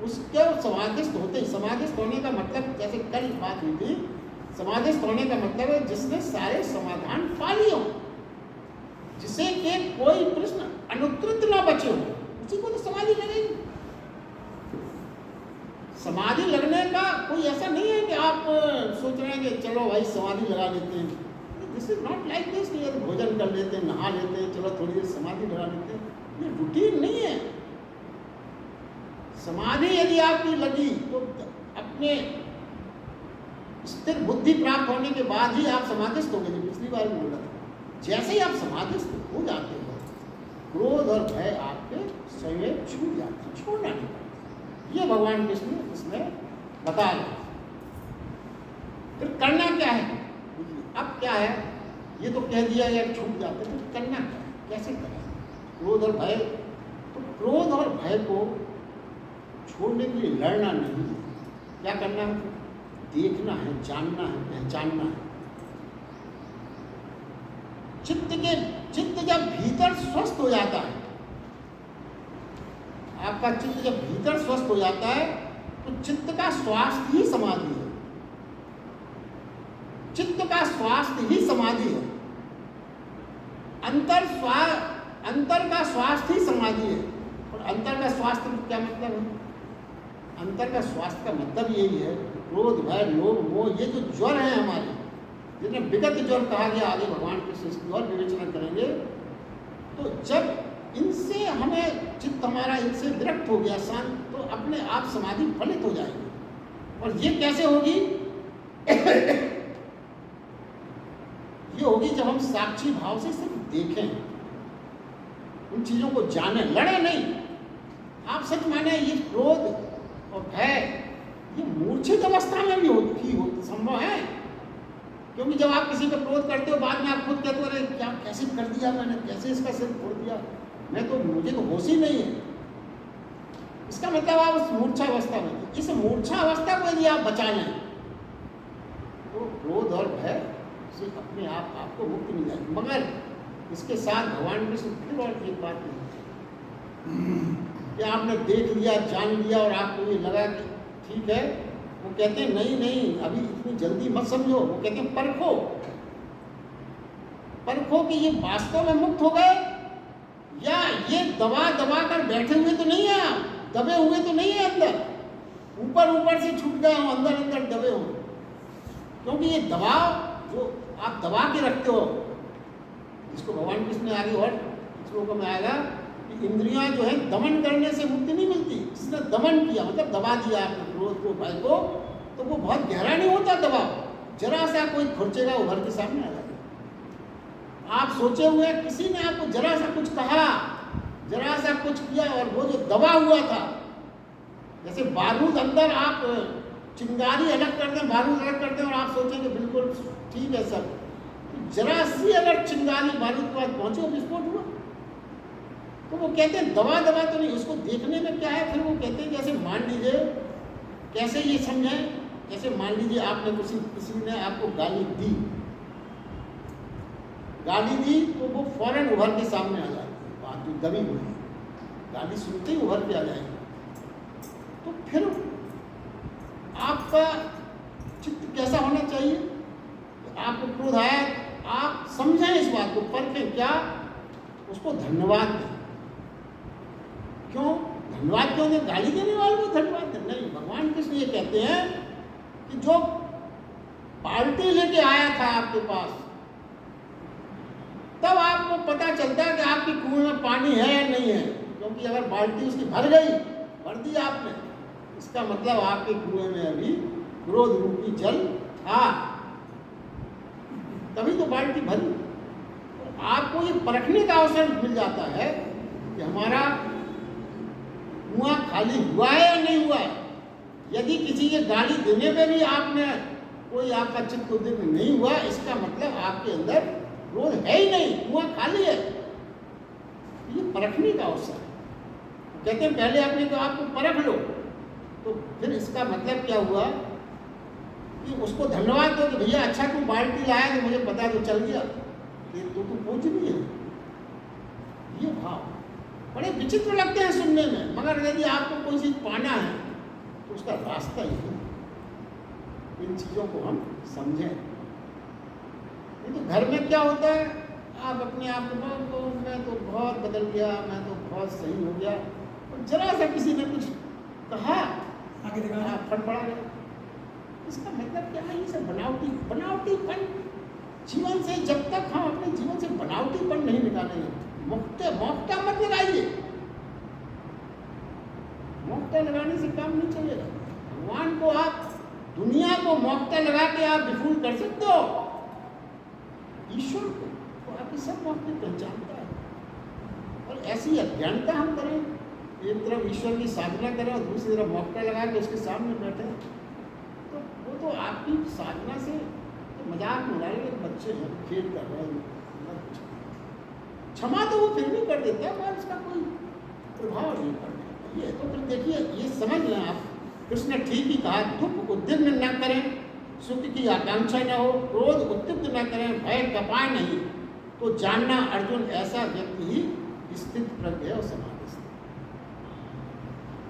उसके समाधिस्थ होते ही, समाधिस्थ होने का मतलब जैसे कल बात हुई थी, समाधिस्थ होने का मतलब है जिसने सारे समाधान पा लिए हो, जिसे के कोई प्रश्न अनुत्तरित ना बचे हो, उसी को तो समाधि लगेगी। समाधि लगने का कोई ऐसा नहीं है कि आप सोच रहे हैं कि चलो भाई समाधि लगा लेते हैं। This is not like this. भोजन कर लेते हैं, नहा लेते हैं, चलो थोड़ी देर समाधि लगा लेते हैं, ये रूटीन नहीं है। समाधि यदि आपकी लगी तो अपने स्थिर बुद्धि प्राप्त होने के बाद ही आप समाधिस्थ होंगे। जो पिछली बार बोल रहा था, जैसे ही आप समाधिस्थ हो जाते हो, क्रोध और भय आपके स्वयं छूट जाते हैं, छोड़ना नहीं पड़ता। ये भगवान कृष्ण इसमें बता रहे। फिर करना क्या है? अब क्या है? ये तो कह दिया या छूट जाते, तो करना क्या है, कैसे करें? क्रोध और भय, तो क्रोध और भय को छोड़ने के लिए लड़ना नहीं, क्या करना है? देखना है, जानना है, पहचानना है। चित्त जब भीतर स्वस्थ हो जाता है, आपका चित्त जब भीतर स्वस्थ हो जाता है, तो चित्त का स्वास्थ्य ही समाधि है। चित्त का स्वास्थ्य ही समाधि है। अंतर का स्वास्थ्य ही समाधि है। और अंतर का स्वास्थ्य क्या मतलब है? अंतर का स्वास्थ्य का मतलब यही है, क्रोध भय लोभ मोह, ये जो ज्वर है हमारे, जिन्हें विगत ज्वर कहा गया, आगे भगवान कृष्ण इसकी और विवेचना करेंगे। तो जब इनसे हमें चित्त हमारा इनसे विरक्त हो गया, शांत, तो अपने आप समाधि फलित हो जाएगी। और ये कैसे होगी? ये होगी जब हम साक्षी भाव से सिर्फ देखें, उन चीजों को जाने, लड़े नहीं। आप सच माने ये क्रोध और भय ये मूर्छित अवस्था में भी संभव है। क्योंकि जब आप किसी पर क्रोध करते हो, बाद में आप खुद कहते हो अरे क्या कैसे कर दिया मैंने, कैसे इसका सिर फोड़ दिया, मुझे तो होश ही नहीं है। इसका मतलब आप उस मूर्छा अवस्था में, इस मूर्छा अवस्था को यदि आप बचा लें, तो क्रोध और भय से अपने आप आपको मुक्ति मिल जाएगी। मगर इसके साथ भगवान कृष्ण फिर और एक बात नहीं कि आपने देख लिया, जान लिया और आपको ये लगा कि ठीक है, वो कहते हैं नहीं अभी इतनी जल्दी मत समझो। वो कहते हैं परखो कि ये वास्तव में मुक्त हो गए या ये दबा कर बैठे हुए तो नहीं है, आप दबे हुए तो नहीं है, अंदर ऊपर से छूट गए हो, अंदर दबे हो। क्योंकि ये दबाव जो आप दबा के रखते हो, इसको भगवान कृष्ण ने आगे और श्लोकों में आएगा कि इंद्रियां जो है दमन करने से मुक्ति नहीं मिलती। जिसने दमन किया मतलब दबा दिया आपने क्रोध को, भय को, तो वो बहुत गहरा नहीं होता दबाव, जरा सा कोई खुरचेगा उभर के सामने आ जाएगा। आप सोचे हुए किसी ने आपको जरा सा कुछ कहा, जरा सा कुछ किया, और वो जो दबा हुआ था, जैसे बारूद अंदर आप चिंगारी अलग करते हैं, बारूद अलग करते हैं, और आप सोचेंगे बिल्कुल ठीक है सब, तो जरा सी अगर चिंगारी बारूद के बाद पहुंचे, विस्फोट हुआ। तो वो कहते हैं दबा तो नहीं, उसको देखने में क्या है। फिर वो कहते हैं जैसे मान लीजिए, कैसे ये समझें, जैसे मान लीजिए आपने किसी ने आपको गाली दी, तो वो फौरन उभर के सामने आ जाती है, बात जो दबी हुई है, गाली सुनते ही उभर के आ जाएगी। तो फिर आपका चित्त कैसा होना चाहिए? आपको क्रोध आया, आप समझें इस बात को, परखें, क्या उसको धन्यवाद दें। क्यों धन्यवाद? क्यों दें? गाली देने वाले को धन्यवाद दें? नहीं, भगवान कृष्ण ये कहते हैं कि जो पार्टी लेके आया था आपके पास, तब आपको पता चलता है कि आपकी नहीं है, क्योंकि अगर बाल्टी उसकी भर गई, भर दी आपने, इसका मतलब आपके कुएं में अभी क्रोध रूपी जल था, तभी तो बाल्टी भरी। आपको ये परखने का अवसर मिल जाता है कि हमारा कुआं खाली हुआ है या नहीं हुआ है। यदि किसी के गाली देने पे भी आपने कोई आपका चित्त उद्दीपक नहीं हुआ, इसका मतलब आपके अंदर क्रोध है ही नहीं, कुआं खाली है। ये परखने का अवसर है। कहते हैं पहले अपने को आपको परख लो, तो फिर इसका मतलब क्या हुआ कि उसको धन्यवाद दो कि भैया अच्छा तू बाल्टी लाया तो मुझे पता तो चल गया, तो तू पूछ भी है। ये भाव बड़े विचित्र लगते हैं सुनने में, मगर यदि आपको कोई चीज पाना है तो उसका रास्ता ही है। इन चीजों को हम समझें। नहीं तो घर में क्या होता है, आप अपने आप को मैं तो बहुत बदल गया, मैं तो बहुत सही हो गया, और जरा सा किसी ने कुछ कहा आगे दिखाना फटफड़ा गया। इसका मतलब क्या है? ये सब बनावटीपन जीवन से, जब तक हम अपने जीवन से बनावटीपन नहीं निकालेंगे, मौका मत लगाइए। मौका लगाने से काम नहीं चलेगा। भगवान को आप, दुनिया को मौका लगा के आप विफुल कर सकते हो, ईश्वर को तो आपकी सब मौके पहचानता है। और ऐसी अज्ञानता हम करें, एक तरफ ईश्वर की साधना करें और दूसरी तरफ मौका लगा के उसके सामने बैठे, तो वो तो आपकी साधना से तो मजाक में डाल के बच्चे हैं, खेल कर रहे हैं। क्षमा तो वो फिर भी कर देते हैं, मगर उसका कोई प्रभाव नहीं पड़ता। ये तो फिर देखिए, ये समझ लें आप, कृष्ण ने ठीक ही कहा, दुख उद्विग्न न करें, सुख की आकांक्षा न हो, क्रोध उत्तिप्त न करें, भय कपाए नहीं, तो जानना अर्जुन ऐसा व्यक्ति ही स्थित प्रज्ञ और समाधिस्थ।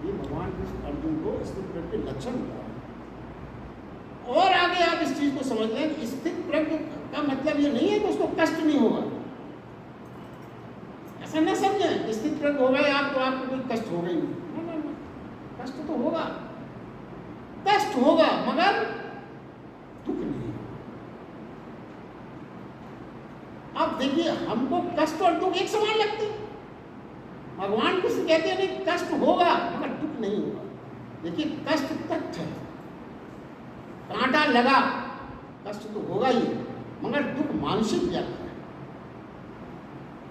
ये भगवान कृष्ण अर्जुन को स्थित प्रज्ञ के लक्षण बता रहे। और आगे आप इस चीज को समझ लें, स्थित प्रज्ञ का मतलब ये नहीं है कि उसको कष्ट नहीं होगा। ऐसा न समझें स्थित प्रज्ञ हो गए आप तो आपको कोई कष्ट होगा ही नहीं। कष्ट तो होगा, कष्ट होगा, मगर दुख नहीं। अब देखिए, हमको कष्ट और दुख एक समान लगते हैं। भगवान कुछ कहते हैं नहीं, कष्ट होगा मगर दुख नहीं होगा। देखिए, कष्ट तथ्य है, कांटा लगा, कष्ट तो होगा ही, मगर दुख मानसिक व्याख्या है।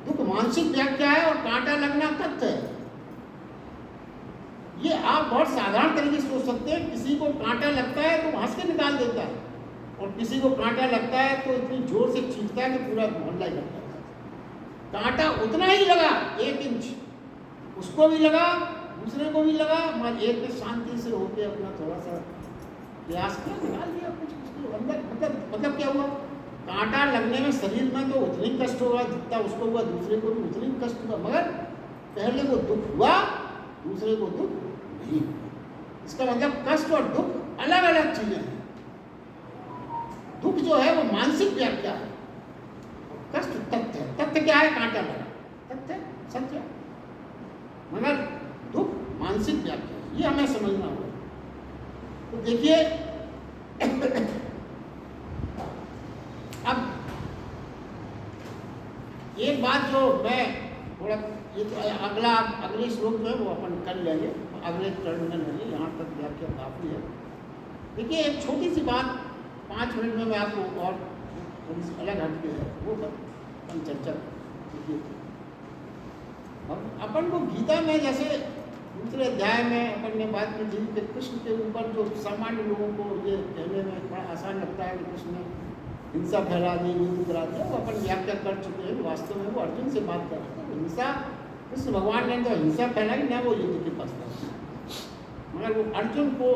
दुख मानसिक व्याख्या है और कांटा लगना तथ्य है। ये आप बहुत साधारण तरीके से सोच सकते हैं। किसी को कांटा लगता है तो हंस के निकाल देता है, और किसी को कांटा लगता है तो इतनी जोर से चीखता है कि पूरा मोहल्ला इकट्ठा होता है। कांटा उतना ही लगा, 1 इंच, उसको भी लगा, दूसरे को भी लगा, मगर एक ने शांति से होकर अपना थोड़ा सा प्रयास किया, निकाल दिया कुछ उसके अंदर। मतलब क्या हुआ? कांटा लगने में शरीर में तो उतनी कष्ट होगा जितना उसको हुआ, दूसरे को भी उतनी कष्ट हुआ, मगर पहले को दुख हुआ, दूसरे को दुख नहीं। इसका मतलब कष्ट और दुख अलग अलग चीजें हैं। दुख जो है वो मानसिक व्याख्या है, कष्ट तथ्य है। तथ्य क्या है? कांटा लगा, तथ्य सत्य, मगर दुख मानसिक व्याख्या है। ये हमें समझना होगा। तो देखिए, अब एक बात जो मैं थोड़ा, ये तो अगले श्लोक जो है वो अपन कर लेंगे, अगले टर्मिनल में, यहाँ तक व्याख्या काफ़ी है। देखिए, एक छोटी सी बात 5 मिनट में मैं आपको, और थोड़ी सी अलग हटके है, वो अपन चर्चा देखिए। और अपन को गीता में जैसे दूसरे अध्याय में अपन ने बात की थी कि कृष्ण के ऊपर जो सामान्य लोगों को ये कहने में बड़ा आसान लगता है कि कृष्ण ने हिंसा फैला दी, युद्ध करा दिया, वो अपन व्याख्या कर चुके हैं। वास्तव में वो अर्जुन से बात कर रहे थे। हिंसा, कृष्ण भगवान ने तो हिंसा फैलाई, ना वो युद्ध के पास था, मगर वो अर्जुन को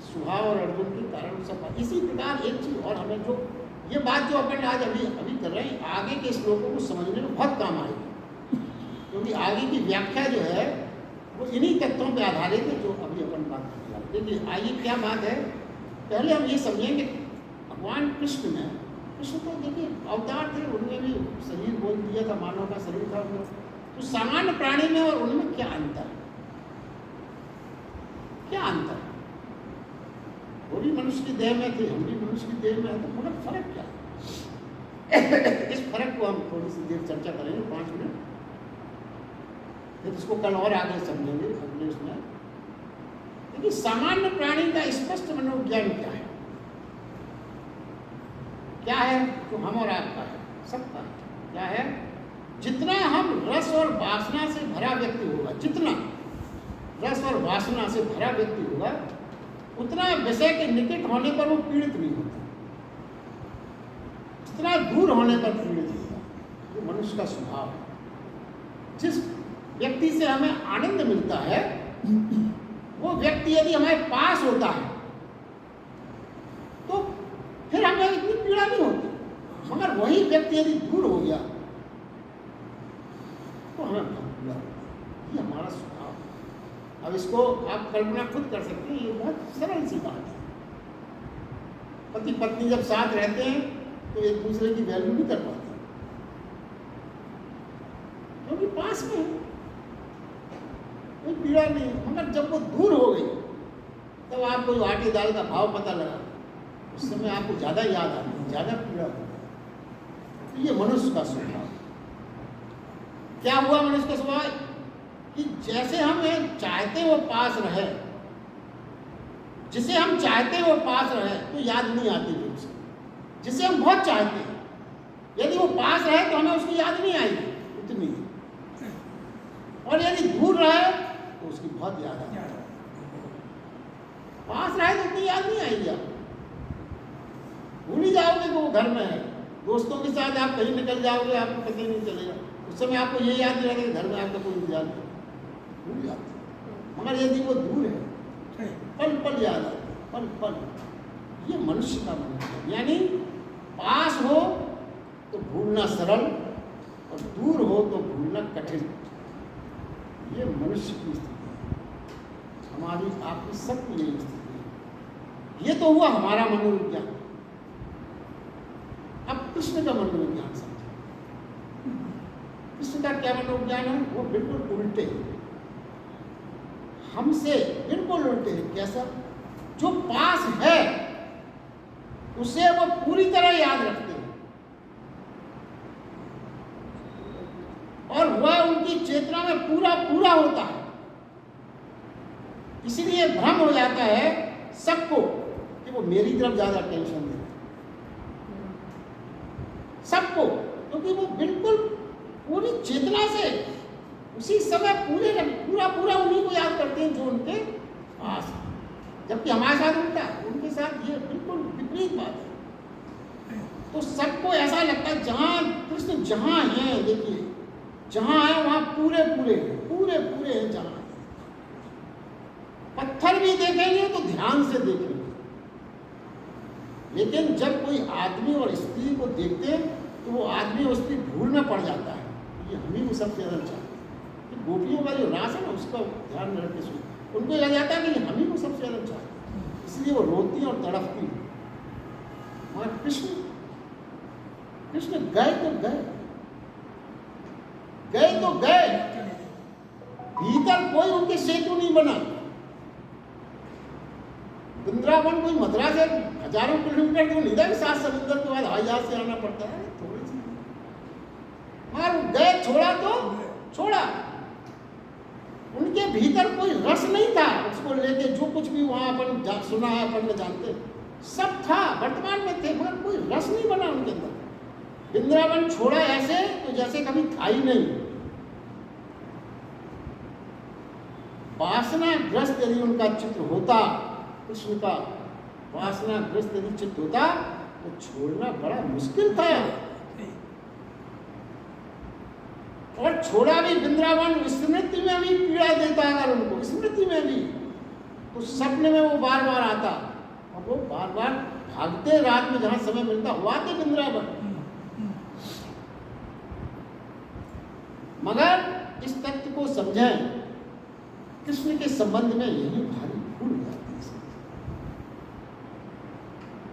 स्वभाव और अर्जुन के कारण सब। इसी प्रकार एक चीज और हमें जो ये बात जो अपन आज अभी कर रहे हैं, आगे के श्लोकों को समझने में बहुत काम आएगी, क्योंकि आगे की व्याख्या जो है वो इन्हीं तत्वों पर आधारित है जो अभी अपन बात करने वाले। देखिए, आइए क्या बात है। पहले हम ये समझेंगे भगवान कृष्ण ने, कृष्ण तो देखिए अवतार थे, उनमें भी शरीर बोल दिया था, मानव का शरीर था उनमें, तो सामान्य प्राणी में और उनमें क्या अंतर है? क्या अंतर है? वो भी मनुष्य की देह में थे, हम भी मनुष्य की देह में है, तो मतलब फर्क क्या है? इस फर्क को हम थोड़ी सी देर चर्चा करेंगे, 5 मिनट। फिर इसको कल और आगे समझेंगे अगले उसमें। देखिए सामान्य प्राणी का स्पष्ट मनोविज्ञान क्या है? क्या है जो हम और आपका है, सबका है? क्या है? जितना हम रस और वासना से भरा व्यक्ति होगा, जितना रस और वासना से भरा व्यक्ति होगा, उतना विषय के निकट होने पर वो पीड़ित नहीं होता, जितना दूर होने पर पीड़ित होगा। ये मनुष्य का स्वभाव है। जिस व्यक्ति से हमें आनंद मिलता है, वो व्यक्ति यदि हमारे पास होता है तो फिर हमें इतनी पीड़ा नहीं होती। मगर वही व्यक्ति यदि दूर हो गया तो हमें बहुत पीड़ा होती है। ये हमारा स्वभाव है। अब इसको आप कल्पना खुद कर सकते हैं, ये बहुत सरल सी बात है। पति पत्नी जब साथ रहते हैं तो एक दूसरे की वैल्यू नहीं कर पाते, क्योंकि पास में है, कोई पीड़ा नहीं। मगर जब वो दूर हो गई तब आपको जो आटे दाल का भाव पता लगा, उस समय आपको ज़्यादा याद आती है, ज़्यादा पीड़ा होती है। तो ये मनुष्य का स्वभाव। क्या हुआ मनुष्य का स्वभाव? कि जैसे हम चाहते वो पास रहे, जिसे हम चाहते वो पास रहे तो याद नहीं आती फिर उसे। जिसे हम बहुत चाहते हैं यदि वो पास रहे तो हमें उसकी याद नहीं आएगी उतनी, और यदि दूर रहे तो उसकी बहुत याद आएगी। पास रहे तो उतनी याद नहीं आएगी, आप भूल ही जाओगे कि वो घर में है। दोस्तों के साथ आप कहीं निकल जाओगे, आपको पता ही नहीं चलेगा। उस समय आपको ये याद नहीं रहेगा कि घर में आपका कोई इंतजार नहीं, भूल जाते। मगर यदि वो दूर है, पल पल याद आता है, पल पल। ये मनुष्य का मन है। यानी पास हो तो भूलना सरल और दूर हो तो भूलना कठिन। ये मनुष्य की स्थिति है, हमारी आपकी सबकी यही स्थिति है। ये तो हुआ हमारा मनोविज्ञान। अब कृष्ण का मनोविज्ञान समझो। कृष्ण का क्या मनोविज्ञान है? वो बिल्कुल उल्टे है, हमसे बिल्कुल उल्टे है। कैसा? जो पास है उसे वो पूरी तरह याद रखते हैं, और वह उनकी चेतना में पूरा पूरा होता है। इसलिए भ्रम हो जाता है सबको कि वो मेरी तरफ ज्यादा टेंशन दे, सबको, क्योंकि वो बिल्कुल पूरी चेतना से उसी समय पूरा पूरा उन्हीं को याद करते हैं जो उनके पास है। जबकि हमारे साथ उल्टा है, उनके साथ ये बिल्कुल विपरीत बात है। तो सबको ऐसा लगता है जहां कृष्ण जहां है, देखिए जहां है वहां पूरे पूरे हैं, पूरे पूरे हैं। जहां पत्थर भी देखेंगे तो ध्यान से देखेंगे, लेकिन जब कोई आदमी और स्त्री को देखते हैं तो वो आदमी और स्त्री भूल में पड़ जाता है। ये हमें को सबसे ज्यादा चाहते हैं। गोपियों का जो रास है ना, उसका ध्यान में रख के सुन, उनको लग जाता है कि हम ही को सबसे ज्यादा चाहते हैं, इसलिए वो रोती और तड़पती है। मगर कृष्ण गए तो गए, गए तो गए, भीतर कोई उनके सेतु नहीं बना। वृंदावन कोई मथुरा से हजारों किलोमीटर दूर नहीं था, 7 समुद्र के बाद हवाई जहाज से आना पड़ता है, थोड़ी सी। मगर गए, छोड़ा तो छोड़ा। उनके भीतर कोई रस नहीं था उसको लेके, जो कुछ भी वहां अपन सुना है, अपन जानते, सब था, वर्तमान में थे, मगर कोई रस नहीं बना उनके अंदर। वृंदावन छोड़ा ऐसे तो जैसे कभी था ही नहीं। वासनाग्रस्त यदि उनका चित्र होता, कृष्ण का वासनाग्रस्त यदि चित्र होता तो छोड़ना बड़ा मुश्किल था। और छोड़ा भी वृंदावन, स्मृति में भी पीड़ा देता अगर उनको, स्मृति में भी, तो सपने में वो बार बार आता और वो बार बार भागते, रात में जहां समय मिलता हुआ थे वृंदावन। मगर इस तथ्य को समझें, कृष्ण के संबंध में यही भारी भूल जाती है।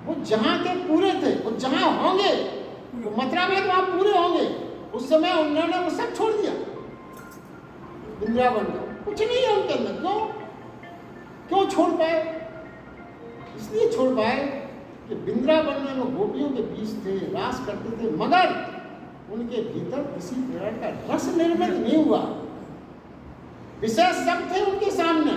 वो जहां के पूरे थे, वो जहां होंगे, वो मथुरा में तो वहां पूरे होंगे। उस समय उन्होंने वो सब छोड़ दिया वृंदावन का, कुछ नहीं है उनके अंदर। क्यों छोड़ पाए? इसलिए छोड़ पाए कि वृंदावन में वो गोपियों के बीच थे, रास करते थे, मगर उनके भीतर किसी प्रकार का रस निर्मित नहीं हुआ। विषय सब थे उनके सामने,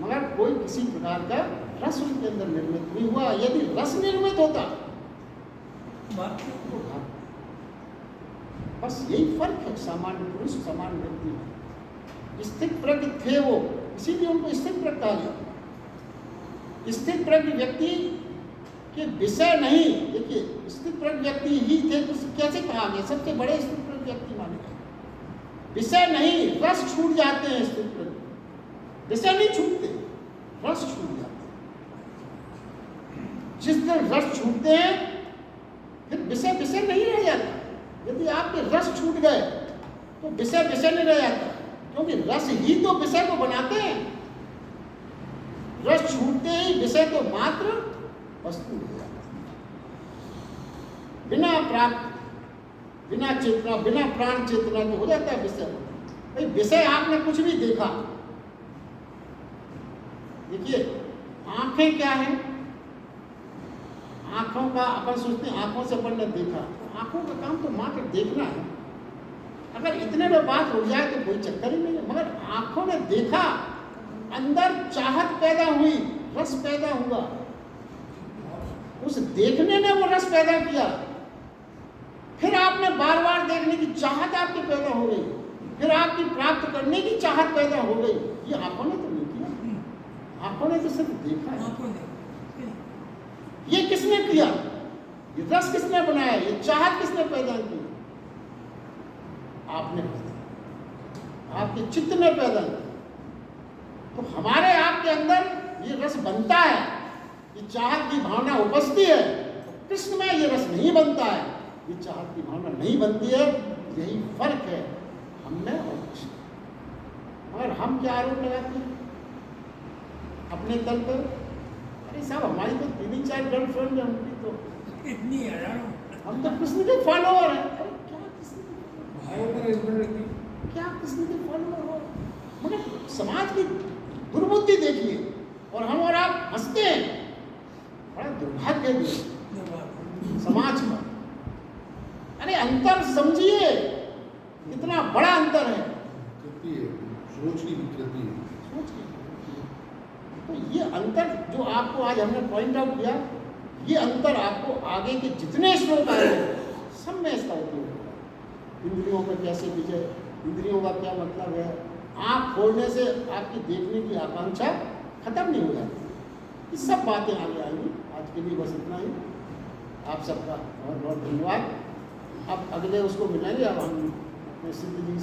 मगर कोई किसी प्रकार का रस उनके अंदर निर्मित नहीं हुआ। यदि रस निर्मित होता बात तो बस यही फर्क है सामान्य पुरुष सामान्य व्यक्ति में। स्थित प्रज्ञ थे वो, इसीलिए उनको स्थित प्रज्ञ कहा गया। स्थित प्रज्ञ व्यक्ति के विषय नहीं, देखिए स्थित प्रज्ञ व्यक्ति ही थे तो कैसे कहा गया सबसे बड़े स्थित प्रज्ञ व्यक्ति माने गए। विषय नहीं, रस छूट जाते हैं स्थित प्रज्ञ, विषय नहीं छूटते, रस छूट जाते हैं। जिस दिन रस छूटते हैं फिर विषय विषय नहीं रह जाता। यदि आपके रस छूट गए तो विषय विषय नहीं रह जाता, क्योंकि रस ही तो विषय को बनाते हैं। रस छूटते ही विषय तो मात्र वस्तु हो जाता है। बिना प्राप्त, बिना चेतना, बिना प्राण चेतना तो हो जाता है विषय। भाई विषय आपने कुछ भी देखा, देखिए आंखें क्या है, आंखों का अपन सोचते हैं आंखों से अपन ने देखा, तो आंखों का काम तो मात्र देखना है। अगर इतने में बात हो जाए तो कोई चक्कर ही नहीं है, मगर आंखों ने देखा, अंदर चाहत पैदा हुई, रस पैदा हुआ, उस देखने ने वो रस पैदा किया, फिर आपने बार बार देखने की चाहत आपकी पैदा हो गई, फिर आपकी प्राप्त करने की चाहत पैदा हो गई। ये आंखों ने तो नहीं किया, आंखों ने तो सिर्फ देखा है। ये किसने किया? ये रस किसने बनाया? ये चाहत किसने पैदा की? आपने पैदा, आपके चित्त ने पैदा की। तो हमारे आपके अंदर ये रस बनता है, ये चाहत की भावना उपजती है। तो कृष्ण में ये रस नहीं बनता है, ये चाहत की भावना नहीं बनती है। यही फर्क है हम में और कृष्ण। मगर हम क्या आरोप लगाते हैं अपने तल पर? अरे साहब हमारी तो 3-4 गर्लफ्रेंड है, उनकी तो इतनी हजारों, हम तो कृष्ण के फॉलोअर हैं। अरे क्या कृष्ण के, क्या कृष्ण के फॉलोअर हो? मगर समाज की दुर्बुद्धि देखिए, और हम और आप हंसते हैं। बड़ा दुर्भाग्य है समाज का। अरे अंतर समझिए, कितना बड़ा अंतर है। सोच की विकृति है। तो ये अंतर जो आपको आज हमने पॉइंट आउट किया, ये अंतर आपको आगे के जितने श्लोक आएंगे सब में इसका उपयोग होगा। इंद्रियों पर कैसे विजय, इंद्रियों का क्या मतलब है, आँख खोलने से आपकी देखने की आकांक्षा खत्म नहीं हो जाती। ये सब बातें आगे आएंगी। आज के लिए बस इतना ही। आप सबका बहुत बहुत धन्यवाद। अब अगले उसको मिलेंगे। अब हम अपने सिद्ध जी से